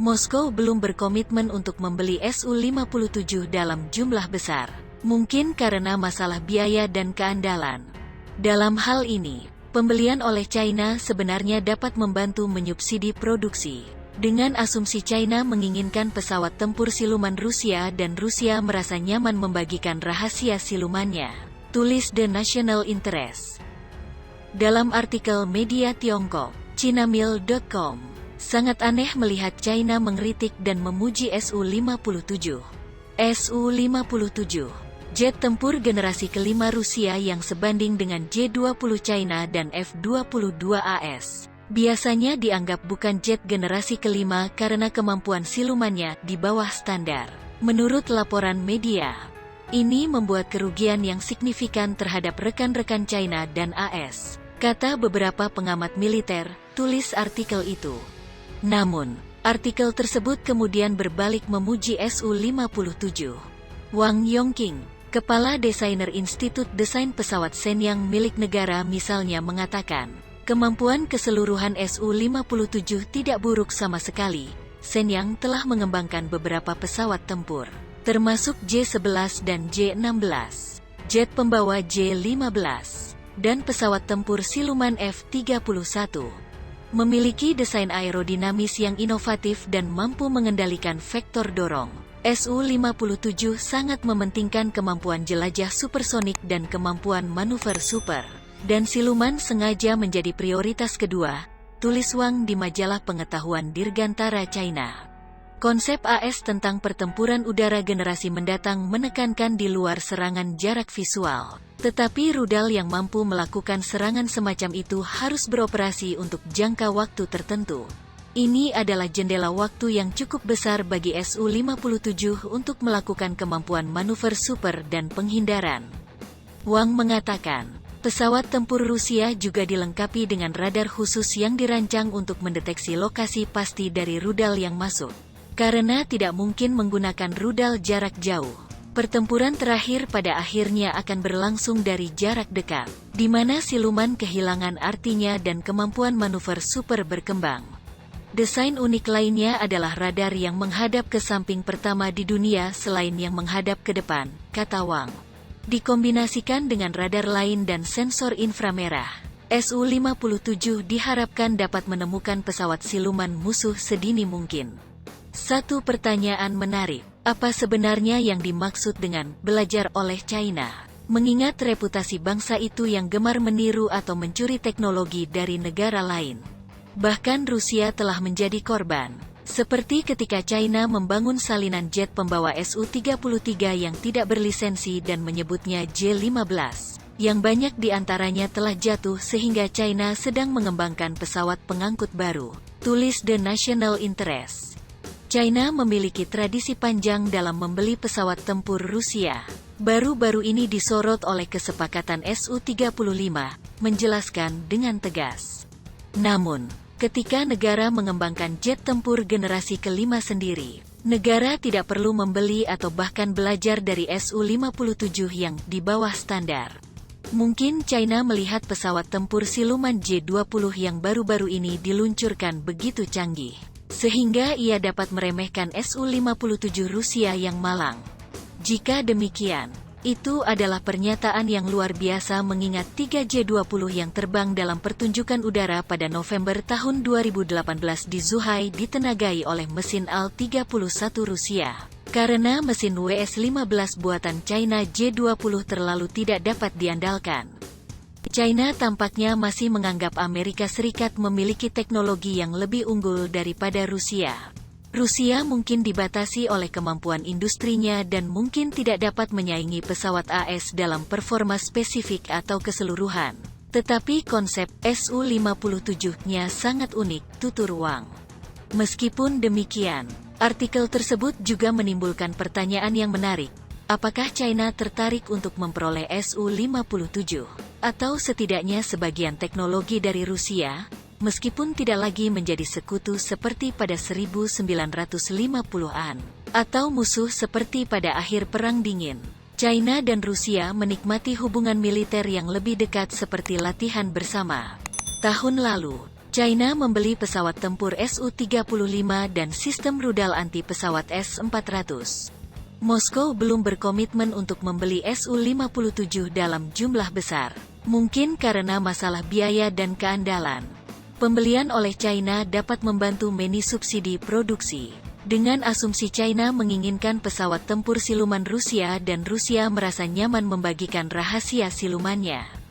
Moskow belum berkomitmen untuk membeli Su-57 dalam jumlah besar, mungkin karena masalah biaya dan keandalan. Dalam hal ini, pembelian oleh China sebenarnya dapat membantu menyubsidi produksi. Dengan asumsi China menginginkan pesawat tempur siluman Rusia dan Rusia merasa nyaman membagikan rahasia silumannya, tulis The National Interest. Dalam artikel media Tiongkok, Chinamail.com, sangat aneh melihat China mengkritik dan memuji Su-57. Su-57, jet tempur generasi kelima Rusia yang sebanding dengan J-20 China dan F-22AS. Biasanya dianggap bukan jet generasi kelima karena kemampuan silumannya di bawah standar. Menurut laporan media, ini membuat kerugian yang signifikan terhadap rekan-rekan China dan AS, kata beberapa pengamat militer, tulis artikel itu. Namun, artikel tersebut kemudian berbalik memuji Su-57. Wang Yongqing, kepala desainer Institut Desain Pesawat Shenyang milik negara misalnya mengatakan, kemampuan keseluruhan Su-57 tidak buruk sama sekali. Shenyang telah mengembangkan beberapa pesawat tempur, termasuk J-11 dan J-16, jet pembawa J-15, dan pesawat tempur siluman F-31. Memiliki desain aerodinamis yang inovatif dan mampu mengendalikan vektor dorong. Su-57 sangat mementingkan kemampuan jelajah supersonik dan kemampuan manuver super. Dan siluman sengaja menjadi prioritas kedua, tulis Wang di majalah Pengetahuan Dirgantara China. Konsep AS tentang pertempuran udara generasi mendatang menekankan di luar serangan jarak visual. Tetapi rudal yang mampu melakukan serangan semacam itu harus beroperasi untuk jangka waktu tertentu. Ini adalah jendela waktu yang cukup besar bagi Su-57 untuk melakukan kemampuan manuver super dan penghindaran. Wang mengatakan, pesawat tempur Rusia juga dilengkapi dengan radar khusus yang dirancang untuk mendeteksi lokasi pasti dari rudal yang masuk. Karena tidak mungkin menggunakan rudal jarak jauh, pertempuran terakhir pada akhirnya akan berlangsung dari jarak dekat, di mana siluman kehilangan artinya dan kemampuan manuver super berkembang. Desain unik lainnya adalah radar yang menghadap ke samping pertama di dunia selain yang menghadap ke depan, kata Wang. Dikombinasikan dengan radar lain dan sensor inframerah, Su-57 diharapkan dapat menemukan pesawat siluman musuh sedini mungkin. Satu pertanyaan menarik, apa sebenarnya yang dimaksud dengan belajar oleh China? Mengingat reputasi bangsa itu yang gemar meniru atau mencuri teknologi dari negara lain. Bahkan Rusia telah menjadi korban, seperti ketika China membangun salinan jet pembawa Su-33 yang tidak berlisensi dan menyebutnya J-15, yang banyak diantaranya telah jatuh sehingga China sedang mengembangkan pesawat pengangkut baru, tulis The National Interest. China memiliki tradisi panjang dalam membeli pesawat tempur Rusia. Baru-baru ini disorot oleh kesepakatan Su-35, menjelaskan dengan tegas. Namun, ketika negara mengembangkan jet tempur generasi kelima sendiri, negara tidak perlu membeli atau bahkan belajar dari Su-57 yang di bawah standar. Mungkin China melihat pesawat tempur siluman J-20 yang baru-baru ini diluncurkan begitu canggih, sehingga ia dapat meremehkan Su-57 Rusia yang malang. Jika demikian, itu adalah pernyataan yang luar biasa mengingat 3 J-20 yang terbang dalam pertunjukan udara pada November tahun 2018 di Zhuhai ditenagai oleh mesin Al-31 Rusia. Karena mesin WS-15 buatan China J-20 terlalu tidak dapat diandalkan. China tampaknya masih menganggap Amerika Serikat memiliki teknologi yang lebih unggul daripada Rusia. Rusia mungkin dibatasi oleh kemampuan industrinya dan mungkin tidak dapat menyaingi pesawat AS dalam performa spesifik atau keseluruhan. Tetapi konsep Su-57-nya sangat unik, tutur Wang. Meskipun demikian, artikel tersebut juga menimbulkan pertanyaan yang menarik. Apakah China tertarik untuk memperoleh Su-57? Atau setidaknya sebagian teknologi dari Rusia, meskipun tidak lagi menjadi sekutu seperti pada 1950-an, atau musuh seperti pada akhir Perang Dingin. China dan Rusia menikmati hubungan militer yang lebih dekat seperti latihan bersama. Tahun lalu, China membeli pesawat tempur Su-35 dan sistem rudal anti-pesawat S-400. Moskow belum berkomitmen untuk membeli Su-57 dalam jumlah besar, mungkin karena masalah biaya dan keandalan. Pembelian oleh China dapat membantu meni subsidi produksi. Dengan asumsi China menginginkan pesawat tempur siluman Rusia dan Rusia merasa nyaman membagikan rahasia silumannya.